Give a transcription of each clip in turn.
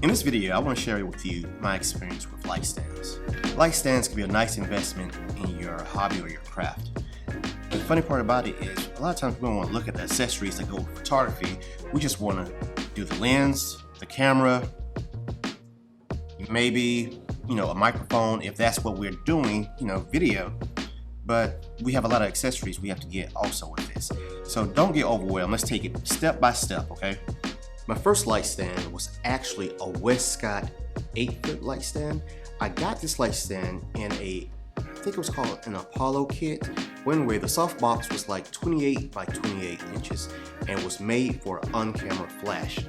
In this video, I want to share with you my experience with light stands. Light stands can be a nice investment in your hobby or your craft. The funny part about it is, a lot of times we don't want to look at the accessories that go with photography. We just want to do the lens, the camera, maybe, a microphone if that's what we're doing, video. But we have a lot of accessories we have to get also with this. So don't get overwhelmed. Let's take it step by step, okay? My first light stand was actually a Westcott 8-foot light stand. I got this light stand in I think it was called an Apollo kit. Well, anyway, the softbox was like 28 by 28 inches and was made for an on-camera flash.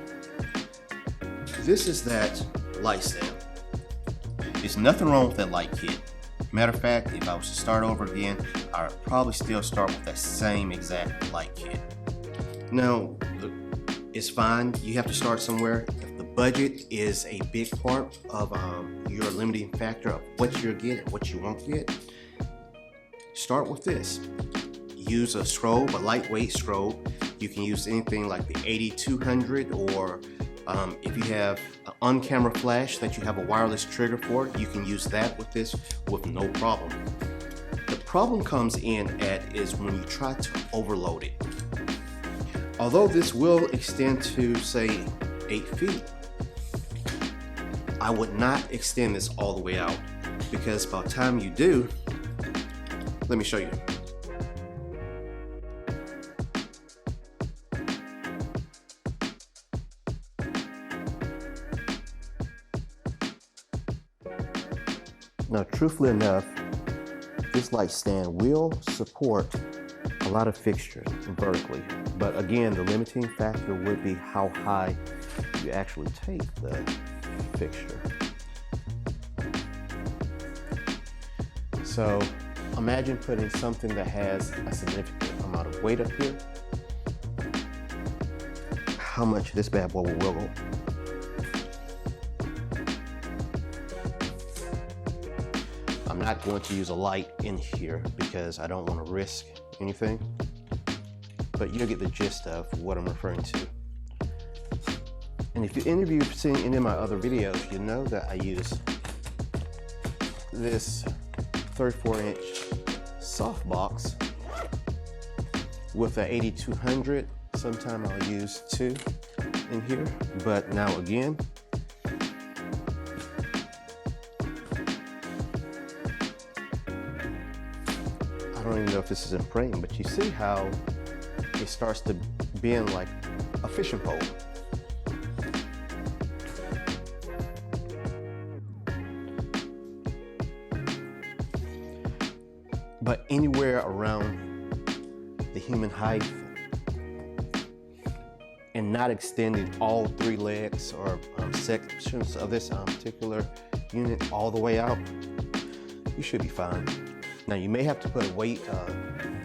This is that light stand. There's nothing wrong with that light kit. Matter of fact, if I was to start over again, I would probably still start with that same exact light kit. Now, it's fine. You have to start somewhere. If the budget is a big part of your limiting factor of what you'll get and what you won't get, start with this. Use a strobe, a lightweight strobe. You can use anything like the 8200, or if you have an on-camera flash that you have a wireless trigger for, you can use that with this with no problem. The problem comes in is when you try to overload it. Although this will extend to, say, 8 feet, I would not extend this all the way out, because by the time you do, let me show you. Now, truthfully enough, this light stand will support a lot of fixtures vertically, but again, the limiting factor would be how high you actually take the fixture. So imagine putting something that has a significant amount of weight up here. How much this bad boy will wiggle. I'm not going to use a light in here because I don't want to risk anything, but you'll get the gist of what I'm referring to. And if you've seen any of my other videos, you know that I use this 34-inch softbox with an 8200. Sometimes I'll use 2 in here, but now again, I don't even know if this is in frame, but you see how it starts to bend like a fishing pole. But anywhere around the human height and not extending all 3 legs or sections of this particular unit all the way out, you should be fine. Now, you may have to put a weight,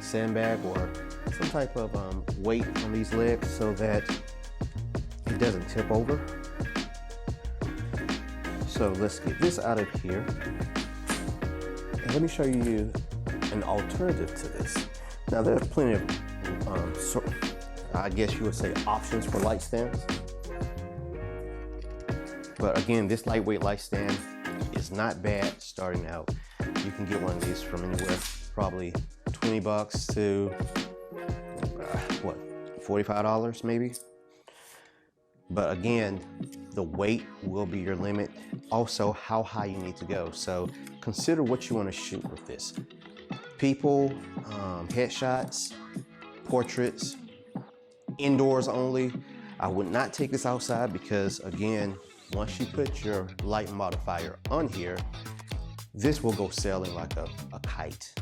sandbag or some type of weight on these legs so that it doesn't tip over. So let's get this out of here. And let me show you an alternative to this. Now, there are plenty of, I guess you would say, options for light stands. But again, this lightweight light stand is not bad starting out. You can get one of these from anywhere, probably $20 to $45 maybe. But again, the weight will be your limit. Also, how high you need to go. So consider what you want to shoot with this. People, headshots, portraits, indoors only. I would not take this outside because, again, once you put your light modifier on here, this will go sailing like a kite.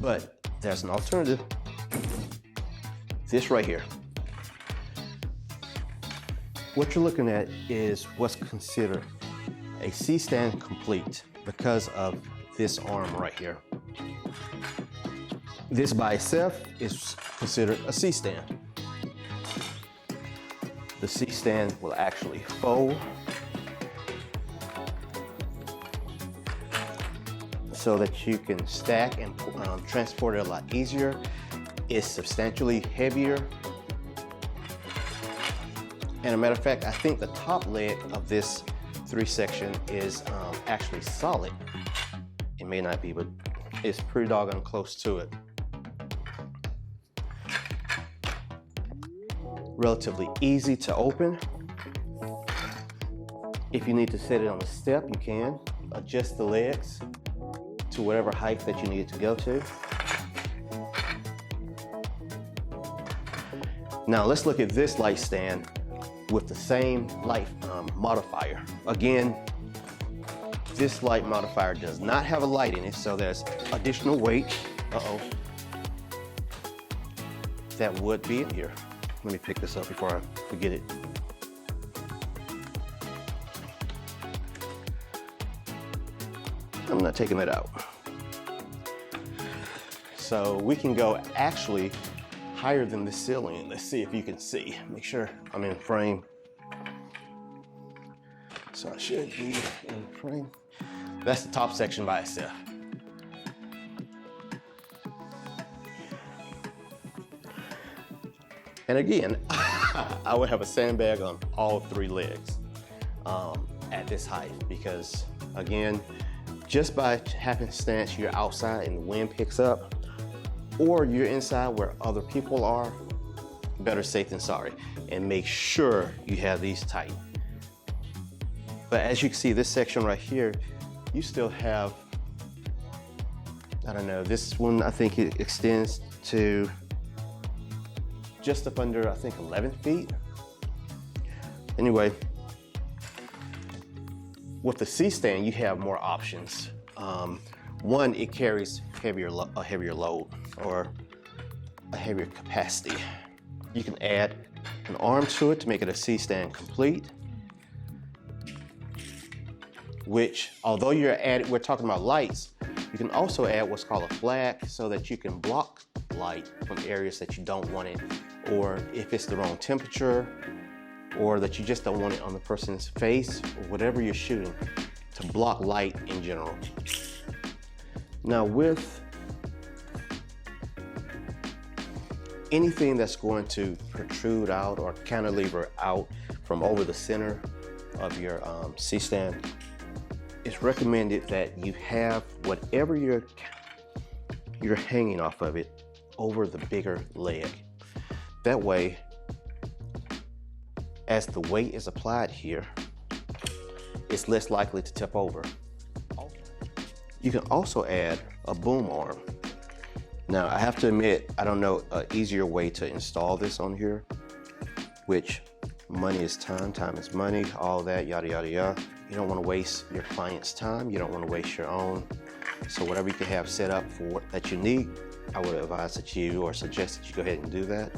But there's an alternative. This right here. What you're looking at is what's considered a C-stand complete because of this arm right here. This by itself is considered a C-stand. The C-stand will actually fold so that you can stack and transport it a lot easier. It's substantially heavier And a matter of fact, I think the top leg of this 3-section is actually solid. It may not be, but it's pretty doggone close to it. Relatively easy to open. If you need to set it on a step, you can. Adjust the legs to whatever height that you need it to go to. Now let's look at this light stand with the same light modifier. Again, this light modifier does not have a light in it, so there's additional weight. That would be in here. Let me pick this up before I forget it. I'm not taking that out. So we can go actually higher than the ceiling. Let's see if you can see. Make sure I'm in frame. So I should be in frame. That's the top section by itself. And again, I would have a sandbag on all 3 legs at this height, because again, just by happenstance you're outside and the wind picks up, or you're inside where other people are, better safe than sorry. And make sure you have these tight. But as you can see, this section right here, you still have, I don't know, this one I think it extends to just up under, I think, 11 feet. Anyway, with the C-stand, you have more options. One, it carries a heavier load or a heavier capacity. You can add an arm to it to make it a C-stand complete, which, although we're talking about lights, you can also add what's called a flag so that you can block light from areas that you don't want it, or if it's the wrong temperature, or that you just don't want it on the person's face, or whatever you're shooting, to block light in general. Now with anything that's going to protrude out or cantilever out from over the center of your C-stand, it's recommended that you have whatever you're hanging off of it over the bigger leg. That way, as the weight is applied here, it's less likely to tip over. You can also add a boom arm. Now, I have to admit, I don't know an easier way to install this on here, which money is time, time is money, all that, yada, yada, yada. You don't want to waste your client's time. You don't want to waste your own. So whatever you can have set up for what that you need, I would advise that you, or suggest that you go ahead and do that.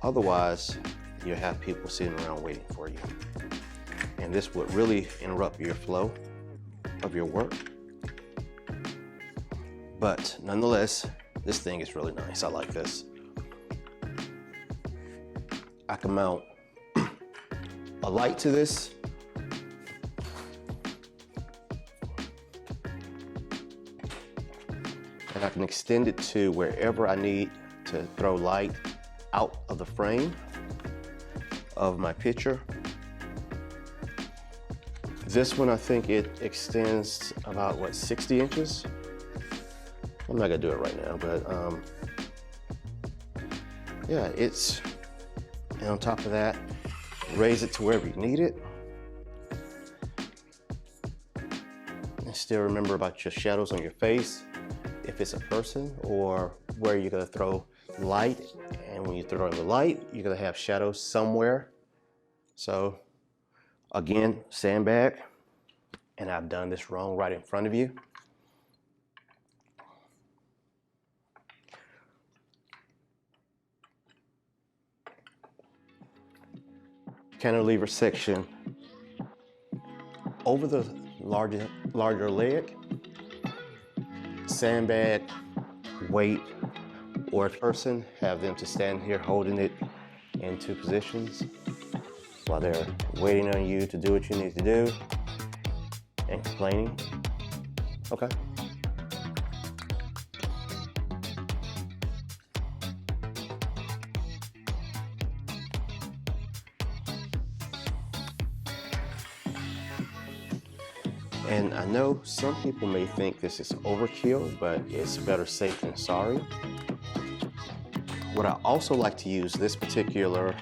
Otherwise, you'll have people sitting around waiting for you. And this would really interrupt your flow of your work. But nonetheless, this thing is really nice. I like this. I can mount a light to this. And I can extend it to wherever I need to throw light out of the frame of my picture. This one, I think it extends about, what, 60 inches? I'm not gonna do it right now, but yeah, and on top of that, raise it to wherever you need it. And still remember about your shadows on your face, if it's a person, or where you're gonna throw light. And when you throw in the light, you're gonna have shadows somewhere. So again, sandbag, and I've done this wrong right in front of you. Cantilever section over the larger leg, sandbag, weight, or a person, have them to stand here holding it in 2 positions while they're waiting on you to do what you need to do and complaining. Okay. And I know some people may think this is overkill, but it's better safe than sorry. What I also like to use this particular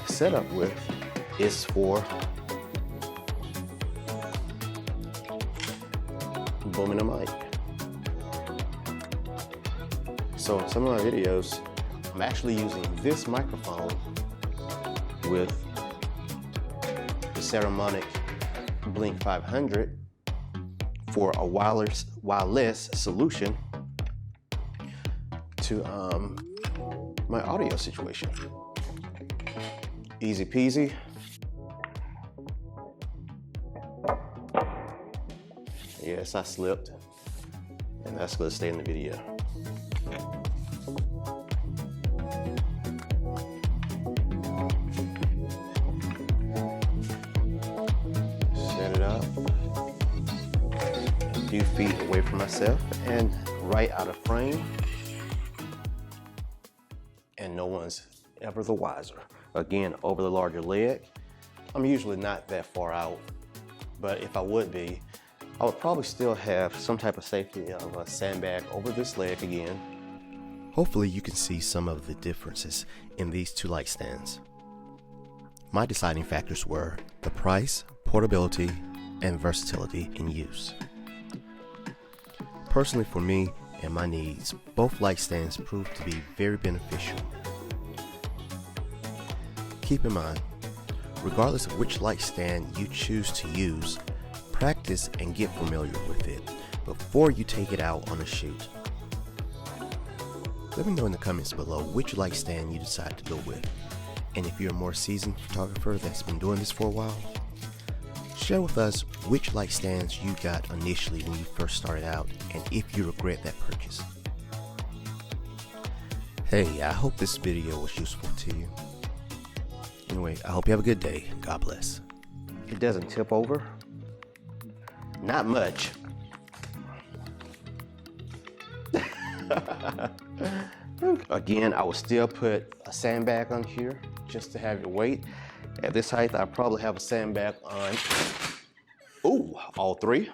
setup with is for booming a mic. So in some of my videos, I'm actually using this microphone with the Ceremonic Blink 500 for a wireless solution to my audio situation. Easy peasy. Yes, I slipped, and that's gonna stay in the video. Set it up a few feet away from myself and right out of frame, and no one's ever the wiser. Again, over the larger leg. I'm usually not that far out, but if I would be, I would probably still have some type of safety of a sandbag over this leg again. Hopefully you can see some of the differences in these two light stands. My deciding factors were the price, portability, and versatility in use. Personally for me and my needs, both light stands proved to be very beneficial. Keep in mind, regardless of which light stand you choose to use, practice and get familiar with it before you take it out on a shoot. Let me know in the comments below which light stand you decide to go with. And if you're a more seasoned photographer that's been doing this for a while, share with us which light stands you got initially when you first started out and if you regret that purchase. Hey, I hope this video was useful to you. Anyway, I hope you have a good day. God bless. It doesn't tip over. Not much. Again, I would still put a sandbag on here just to have your weight. At this height, I probably have a sandbag on, all three.